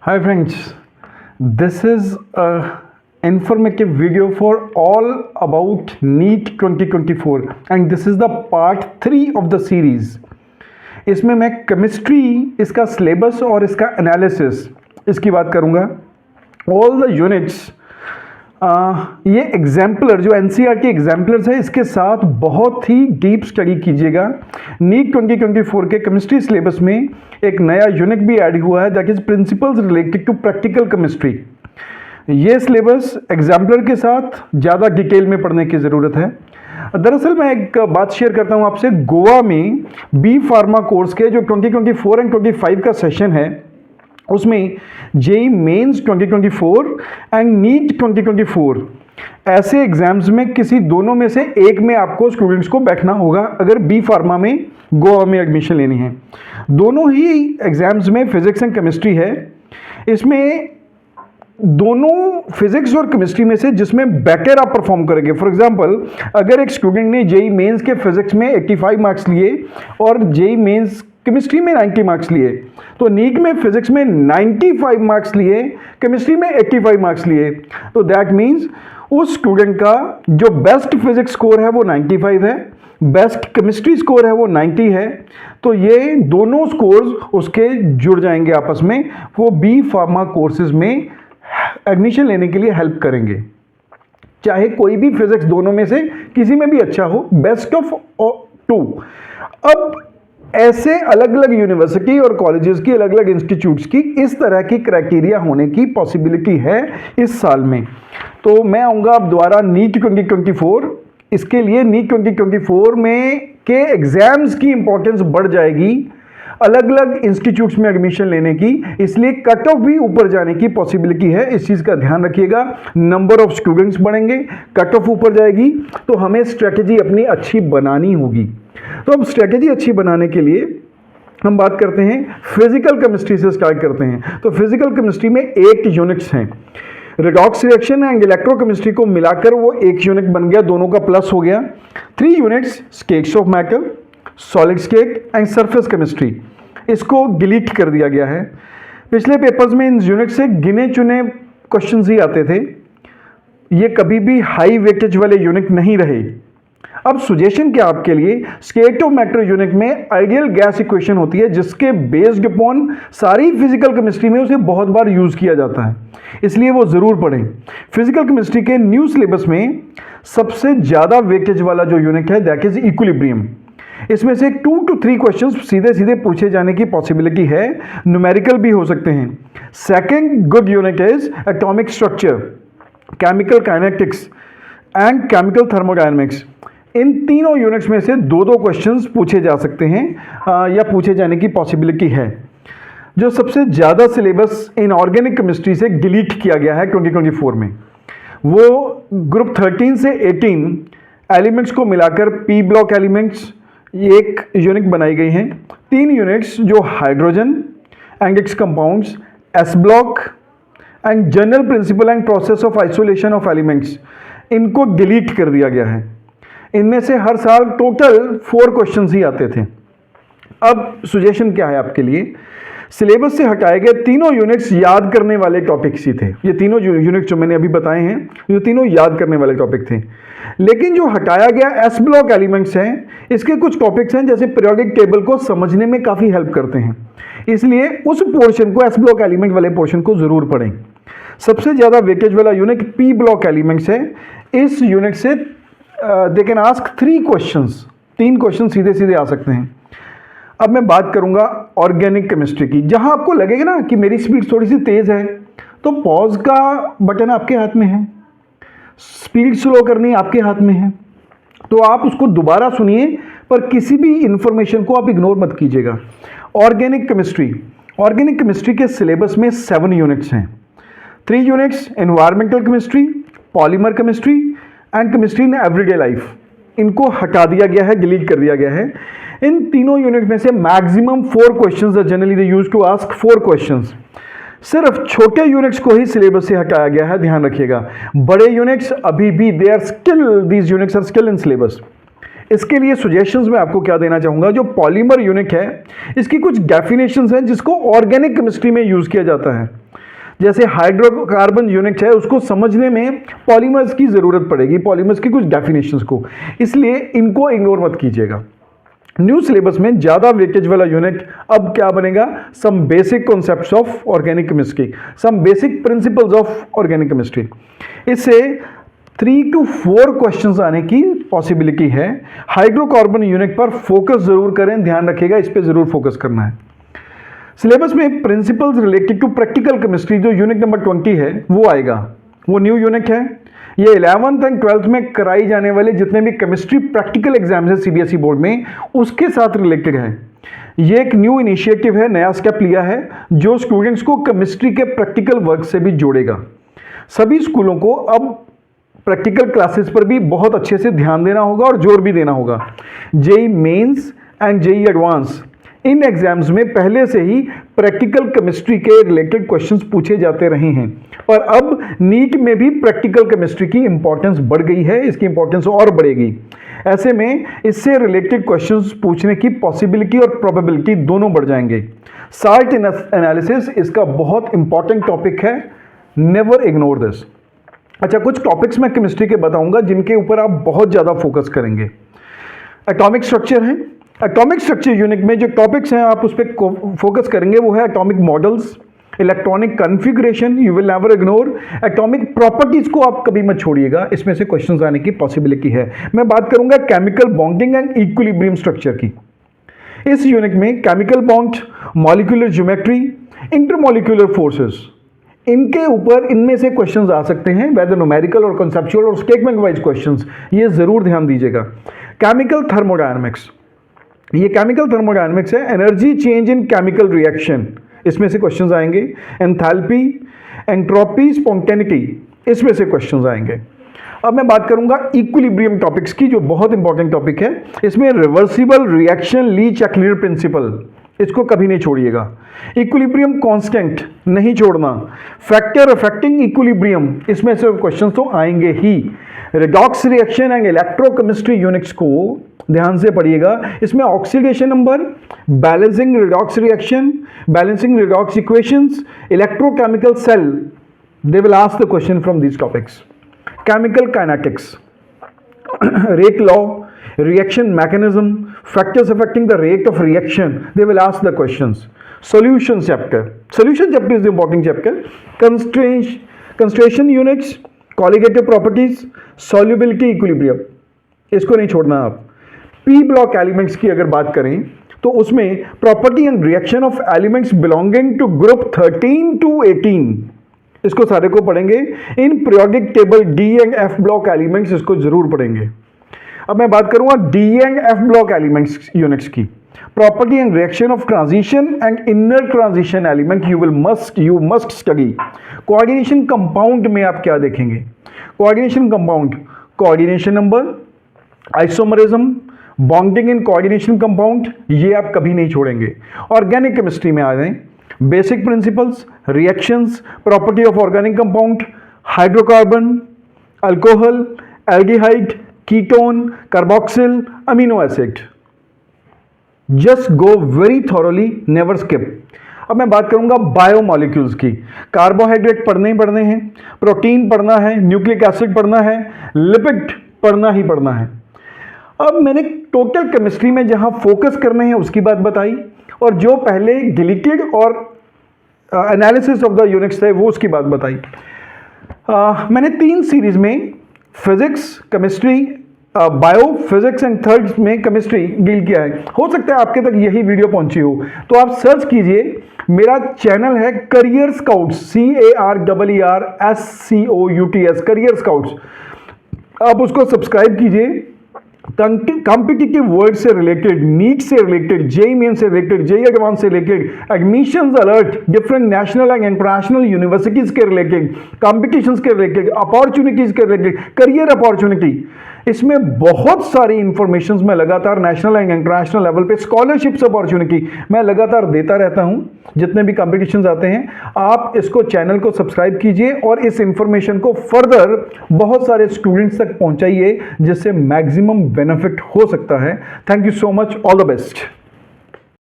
Hi friends, this is a informative video for all about NEET 2024 and this is the part 3 of the series. इसमें मैं chemistry, इसका syllabus और इसका analysis इसकी बात करूँगा. ऑल द यूनिट्स, ये एग्जाम्पलर जो एनसीईआरटी एग्जाम्पलर्स है इसके साथ बहुत ही डीप स्टडी कीजिएगा. नीट 2024 के केमिस्ट्री सिलेबस में एक नया यूनिट भी ऐड हुआ है, that is principles related to practical chemistry. ये सिलेबस एग्जाम्पलर के साथ ज़्यादा डिटेल में पढ़ने की ज़रूरत है. दरअसल मैं एक बात शेयर करता हूँ आपसे. गोवा में बी फार्मा कोर्स के जो 2024 एंड 25 का सेशन है उसमें जेई मेंस 2024 एंड नीट 2024 ऐसे एग्जाम्स में किसी दोनों में से एक में आपको स्टूडेंट्स को बैठना होगा अगर बी फार्मा में गोवा में एडमिशन लेनी है. दोनों ही एग्जाम्स में फिजिक्स एंड केमिस्ट्री है. इसमें दोनों फिजिक्स और केमिस्ट्री में से जिसमें बेटर आप परफॉर्म करेंगे. फॉर एग्जांपल, अगर एक स्टूडेंट ने जेई मेंस के फिजिक्स में 85 मार्क्स लिए और जेई मेंस केमिस्ट्री में 90 मार्क्स लिए, तो नीट में फिजिक्स में 95 मार्क्स लिए, केमिस्ट्री में 85 मार्क्स लिए, तो दैट मीन्स उस स्टूडेंट का जो बेस्ट फिजिक्स स्कोर है वो 95 है, बेस्ट केमिस्ट्री स्कोर है वो 90 है. तो ये दोनों स्कोर्स उसके जुड़ जाएंगे आपस में, वो बी फार्मा कोर्सेज में एडमिशन लेने के लिए हेल्प करेंगे. चाहे कोई भी फिजिक्स दोनों में से किसी में भी अच्छा हो, बेस्ट ऑफ 2. अब ऐसे अलग अलग यूनिवर्सिटी और कॉलेजेस की, अलग अलग इंस्टीट्यूट्स की इस तरह की क्राइटेरिया होने की पॉसिबिलिटी है इस साल में. तो मैं आऊँगा अब दोबारा नीट 2024. इसके लिए नीट 2024 में के एग्जाम्स की इंपॉर्टेंस बढ़ जाएगी अलग अलग इंस्टीट्यूट्स में एडमिशन लेने की, इसलिए कट ऑफ भी ऊपर जाने की पॉसिबिलिटी है. इस चीज़ का ध्यान रखिएगा. नंबर ऑफ स्टूडेंट्स बढ़ेंगे, कट ऑफ ऊपर जाएगी, तो हमें स्ट्रेटजी अपनी अच्छी बनानी होगी. तो अब स्ट्रेटजी अच्छी बनाने के लिए हम बात करते हैं फिजिकल केमिस्ट्री से स्टार्ट करते हैं. तो फिजिकल केमिस्ट्री में 8 यूनिट्स हैं. रिडॉक्स रिएक्शन एंड इलेक्ट्रोकेमिस्ट्री को मिलाकर वो एक यूनिट बन गया, दोनों का प्लस हो गया. 3 units states of matter, solid state and surface chemistry, इसको डिलीट कर दिया गया है. पिछले पेपर्स में इन यूनिट से गिने चुने क्वेश्चंस ही आते थे. ये कभी भी हाई वेटेज वाले यूनिट नहीं रहे. अब सुजेशन क्या आपके लिए, स्टेट ऑफ मैटर यूनिट में आइडियल गैस इक्वेशन होती है जिसके बेस्ड अपॉन सारी फिजिकल केमिस्ट्री में उसे बहुत बार यूज किया जाता है, इसलिए वो जरूर पढ़ें. फिजिकल केमिस्ट्री के न्यू सिलेबस में सबसे ज्यादा वेटेज वाला जो यूनिट है दैट इज इक्विलिब्रियम. इसमें से 2 to 3 क्वेश्चंस सीधे सीधे पूछे जाने की पॉसिबिलिटी है, न्यूमेरिकल भी हो सकते हैं. Second good unit is atomic structure, chemical kinetics and chemical thermodynamics. इन तीनों यूनिट्स में से 2-2 क्वेश्चंस पूछे जा सकते हैं या पूछे जाने की पॉसिबिलिटी है. जो सबसे ज़्यादा सिलेबस इन ऑर्गेनिक केमिस्ट्री से डिलीट किया गया है 2024 में, वो ग्रुप 13 से 18 एलिमेंट्स को मिलाकर पी ब्लॉक एलिमेंट्स एक यूनिट बनाई गई हैं. 3 यूनिट्स जो hydrogen and it's compounds, S block and general principle and process of isolation of elements, इनको डिलीट कर दिया गया है. इनमें से हर साल टोटल 4 क्वेश्चंस ही आते थे. अब सुजेशन क्या है आपके लिए, सिलेबस से हटाए गए तीनों यूनिट्स याद करने वाले टॉपिक्स ही थे. ये तीनों यूनिट्स जो मैंने अभी बताए हैं ये तीनों याद करने वाले टॉपिक थे. लेकिन जो हटाया गया एस ब्लॉक एलिमेंट्स हैं, इसके कुछ टॉपिक्स हैं जैसे पीरियोडिक टेबल को समझने में काफ़ी हेल्प करते हैं, इसलिए उस पोर्शन को, एस ब्लॉक एलिमेंट वाले पोर्शन को ज़रूर पढ़ें. सबसे ज़्यादा वेटेज वाला यूनिट पी ब्लॉक एलिमेंट्स है. इस यूनिट से they can ask 3 questions, 3 question सीधे सीधे आ सकते हैं. अब मैं बात करूंगा ऑर्गेनिक केमिस्ट्री की. जहां आपको लगेगा ना कि मेरी स्पीड थोड़ी सी तेज है, तो पॉज का बटन आपके हाथ में है, स्पीड स्लो करनी आपके हाथ में है, तो आप उसको दोबारा सुनिए, पर किसी भी इंफॉर्मेशन को आप इग्नोर मत कीजिएगा. ऑर्गेनिक केमिस्ट्री के सिलेबस में 7 यूनिट्स हैं. 3 units environmental chemistry, polymer chemistry and chemistry in everyday life, इनको हटा दिया गया है, डिलीट कर दिया गया है. इन तीनों यूनिट में से maximum 4 questions are generally they use to ask 4 questions. सिर्फ छोटे यूनिट्स को ही सिलेबस से हटाया गया है, ध्यान रखिएगा. बड़े यूनिट्स अभी भी these units are still in syllabus. इसके लिए सजेशंस में आपको क्या देना चाहूंगा, जो पॉलीमर यूनिट है इसकी कुछ डेफिनेशंस हैं जिसको ऑर्गेनिक केमिस्ट्री में यूज किया जाता है. जैसे हाइड्रोकार्बन यूनिट है, उसको समझने में पॉलीमर्स की ज़रूरत पड़ेगी, पॉलीमर्स की कुछ डेफिनेशंस को, इसलिए इनको इग्नोर मत कीजिएगा। न्यू सिलेबस में ज़्यादा वेटेज वाला यूनिट अब क्या बनेगा, some basic concepts of organic chemistry, some basic principles of organic chemistry. इससे 3 to 4 क्वेश्चंस आने की पॉसिबिलिटी है। हाइड्रोकार्बन यूनिट पर फोकस जरूर करें, ध्यान रखिएगा, इस पे जरूर फोकस करना है। सिलेबस में principles related to practical chemistry जो यूनिट नंबर 20 है वो आएगा, वो न्यू यूनिट है। ये 11th एंड 12th में कराई जाने वाले जितने भी केमिस्ट्री प्रैक्टिकल एग्जाम्स है सीबीएसई बोर्ड में, उसके साथ रिलेटेड है। ये एक न्यू इनिशिएटिव है, नया स्टेप लिया है जो स्टूडेंट्स को केमिस्ट्री के प्रैक्टिकल वर्क से भी जोड़ेगा। सभी स्कूलों को अब प्रैक्टिकल क्लासेस पर भी बहुत अच्छे से ध्यान देना होगा और जोर भी देना होगा। JEE Mains and JEE advance in exams में पहले से ही प्रैक्टिकल केमिस्ट्री के रिलेटेड क्वेश्चंस पूछे जाते रहे हैं, पर अब नीट में भी प्रैक्टिकल केमिस्ट्री की इंपॉर्टेंस बढ़ गई है, इसकी इंपॉर्टेंस और बढ़ेगी। ऐसे में इससे रिलेटेड क्वेश्चंस पूछने की पॉसिबिलिटी और प्रोबेबिलिटी दोनों बढ़ जाएंगे। साल्ट एनालिसिस इसका बहुत इंपॉर्टेंट टॉपिक है, नेवर इग्नोर दिस। अच्छा, कुछ टॉपिक्स मैं केमिस्ट्री के बताऊंगा जिनके ऊपर आप बहुत ज़्यादा फोकस करेंगे। एटॉमिक स्ट्रक्चर है, एटॉमिक स्ट्रक्चर यूनिट में जो टॉपिक्स हैं आप उस पर फोकस करेंगे वो है atomic models, electronic configuration, you will never ignore. Atomic properties को आप कभी मत छोड़िएगा, इसमें से क्वेश्चंस आने की पॉसिबिलिटी है। मैं बात करूंगा chemical bonding and equilibrium structure की। इस यूनिट में chemical bond, molecular geometry, intermolecular forces, इनके ऊपर इनमें से क्वेश्चंस आ सकते हैं, वेदर न्यूमेरिकल और कंसेप्चुअल और स्टेटमेंट वाइज क्वेश्चंस, ये जरूर ध्यान दीजिएगा। केमिकल थर्मोडायनामिक्स, ये केमिकल थर्मोडायनामिक्स है, energy change in chemical reaction, इसमें से क्वेश्चंस आएंगे। एंथैल्पी, एंट्रोपी, स्पॉन्टेनिटी, इसमें से क्वेश्चंस आएंगे। अब मैं बात करूंगा इक्विलिब्रियम टॉपिक्स की, जो बहुत इंपॉर्टेंट टॉपिक है। इसमें रिवर्सिबल रिएक्शन, ली चैक्लियर प्रिंसिपल, इसको कभी नहीं छोड़िएगा। इक्विलिब्रियम कांस्टेंट नहीं छोड़ना। फैक्टर अफेक्टिंग इक्विलिब्रियम, इसमें से क्वेश्चंस तो आएंगे ही। Redox reaction and electrochemistry units को ध्यान से पढ़िएगा। इसमें oxidation number, balancing redox reaction, balancing redox equations, electrochemical cell, they will ask the question from these topics. Chemical kinetics, rate law, reaction mechanism, factors affecting the rate of reaction, they will ask the questions. Solution chapter, solution chapter is the important chapter. Constration units, colligative properties, solubility, equilibrium, इसको नहीं छोड़ना आप। P block elements की अगर बात करें तो उसमें property and reaction of elements belonging to group 13 to 18, इसको सारे को पढ़ेंगे। इन periodic table D and F block elements, इसको जरूर पढ़ेंगे। अब मैं बात करूंगा D and F block elements units की। Property and reaction of transition and inner transition element you must study. Coordination compound में आप क्या देखेंगे? Coordination compound, coordination number, isomerism, bonding in coordination compound, ये आप कभी नहीं छोड़ेंगे। ऑर्गेनिक केमिस्ट्री में आ जाएं, basic principles, reactions, property of organic compound, hydrocarbon, alcohol, aldehyde, ketone, carboxyl, amino acid. Just go very thoroughly, never skip. अब मैं बात करूंगा बायोमॉलिक्यूल्स की। कार्बोहाइड्रेट पढ़ने ही पढ़ने हैं, प्रोटीन पढ़ना है, न्यूक्लिक एसिड पढ़ना है, लिपिड पढ़ना ही पढ़ना है। अब मैंने टोटल केमिस्ट्री में जहां फोकस करने हैं उसकी बात बताई, और जो पहले डिलीटेड और एनालिसिस ऑफ द यूनिट्स थे वो उसकी बात बताई। मैंने 3 सीरीज में physics, chemistry, bio, physics and third में केमिस्ट्री डील किया है। हो सकता है आपके तक यही वीडियो पहुंची हो, तो आप सर्च कीजिए, मेरा चैनल है career scouts, CARERSCOUTS, career scouts. आप उसको सब्सक्राइब कीजिए। कॉम्पिटिटिव वर्ड से रिलेटेड, नीट से रिलेटेड, जेई मेन से रिलेटेड, जेई एडवांस से related, admissions alert, different national and international universities के रिलेटेड, कॉम्पिटिशंस के रिलेटेड, अपॉर्चुनिटीज के रिलेटेड, करियर अपॉर्चुनिटी, इसमें बहुत सारी इंफॉर्मेशंस मैं लगातार नेशनल एंड इंटरनेशनल लेवल पे, स्कॉलरशिप्स अपॉर्चुनिटी मैं लगातार देता रहता हूं। जितने भी कॉम्पिटिशंस आते हैं, आप इसको, चैनल को सब्सक्राइब कीजिए और इस इंफॉर्मेशन को फर्दर बहुत सारे स्टूडेंट्स तक पहुंचाइए, जिससे मैक्सिमम बेनिफिट हो सकता है। Thank you so much, all the best.